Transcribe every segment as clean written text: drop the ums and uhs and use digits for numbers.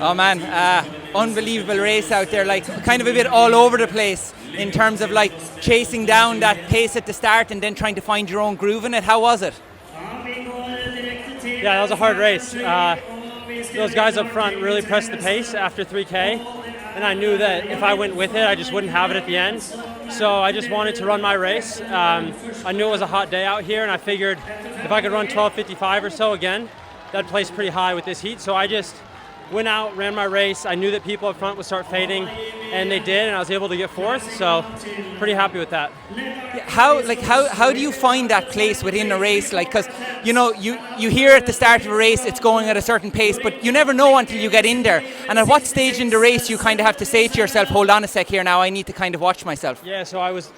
Oh man, unbelievable race out there, like kind of a bit all over the place in terms of like chasing down that pace at the start and then trying to find your own groove in it. How was it? Yeah, that was a hard race. Those guys up front really pressed the pace after 3K, and I knew that if I went with it, I just wouldn't have it at the end. So I just wanted to run my race. I knew it was a hot day out here, and I figured if I could run 12:55 or so again, that'd place pretty high with this heat. So I just went out, ran my race. I knew that people up front would start fading, and they did, and I was able to get fourth. So pretty happy with that. How do you find that place within a race? Like, because you hear at the start of a race it's going at a certain pace, but you never know until you get in there. And at what stage in the race you kind of have to say to yourself, hold on a sec here now, I need to kind of watch myself. Yeah, so I was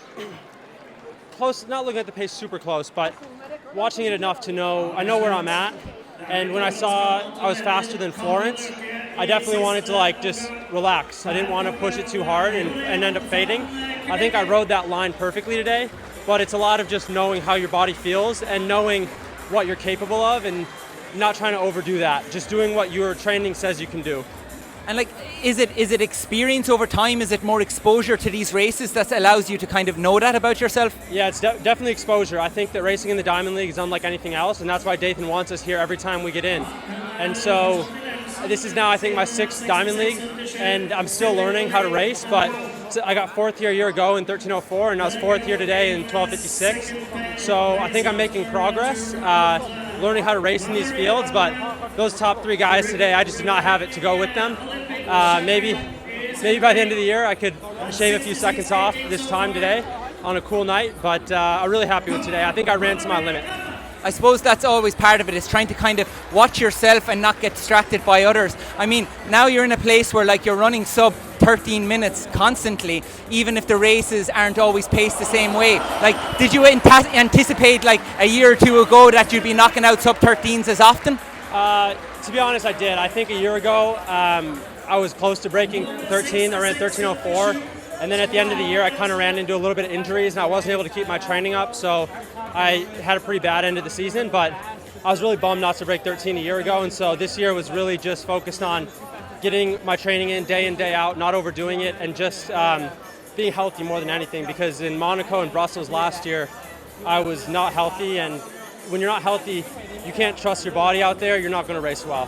close, not looking at the pace super close, but watching it enough to know I know where I'm at. And when I saw I was faster than Florence, I definitely wanted to just relax. I didn't want to push it too hard and end up fading. I think I rode that line perfectly today, but it's a lot of just knowing how your body feels and knowing what you're capable of and not trying to overdo that. Just doing what your training says you can do. And is it experience over time? Is it more exposure to these races that allows you to kind of know that about yourself? Yeah, it's definitely exposure. I think that racing in the Diamond League is unlike anything else, and that's why Dathan wants us here every time we get in. And so this is now, I think, my 6th Diamond League, and I'm still learning how to race, but I got 4th here a year ago in 13:04, and I was 4th here today in 12:56. So I think I'm making progress, learning how to race in these fields, but those top 3 guys today, I just did not have it to go with them. Maybe by the end of the year I could shave a few seconds off this time today on a cool night, but I'm really happy with today. I think I ran to my limit. I suppose that's always part of it, is trying to kind of watch yourself and not get distracted by others. I mean, now you're in a place where you're running sub 13 minutes constantly, even if the races aren't always paced the same way. Did you anticipate a year or two ago that you'd be knocking out sub 13s as often? To be honest, I did. I think a year ago I was close to breaking 13. I ran 13:04, and then at the end of the year I kind of ran into a little bit of injuries and I wasn't able to keep my training up, so I had a pretty bad end of the season, but I was really bummed not to break 13 a year ago, and so this year was really just focused on getting my training in day out, not overdoing it, and just being healthy more than anything, because in Monaco and Brussels last year I was not healthy, and when you're not healthy you can't trust your body out there, you're not going to race well.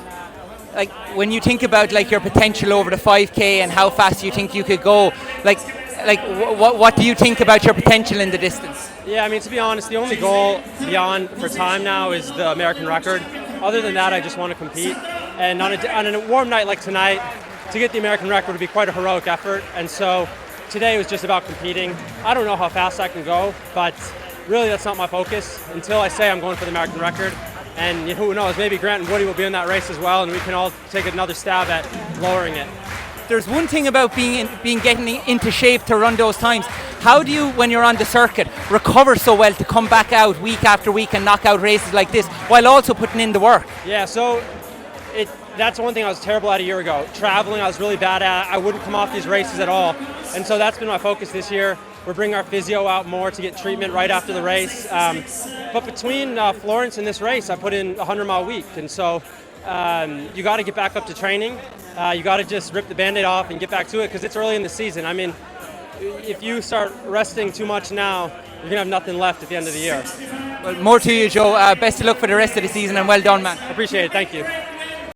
When you think about your potential over the 5K and how fast you think you could go, what do you think about your potential in the distance? Yeah, I mean, to be honest, the only goal beyond for time now is the American record. Other than that, I just want to compete. And on a warm night like tonight, to get the American record would be quite a heroic effort. And so today was just about competing. I don't know how fast I can go, but really that's not my focus until I say I'm going for the American record. And who knows, maybe Grant and Woody will be in that race as well, and we can all take another stab at lowering it. There's one thing about getting into shape to run those times. How do you, when you're on the circuit, recover so well to come back out week after week and knock out races like this while also putting in the work? Yeah, so that's one thing I was terrible at a year ago. Traveling, I was really bad at. I wouldn't come off these races at all. And so that's been my focus this year. We're bringing our physio out more to get treatment right after the race. But between Florence and this race, I put in a 100-mile week. And so you got to get back up to training. You got to just rip the Band-Aid off and get back to it, because it's early in the season. I mean, if you start resting too much now, you're going to have nothing left at the end of the year. Well, more to you, Joe. Best of luck for the rest of the season, and well done, man. Appreciate it. Thank you.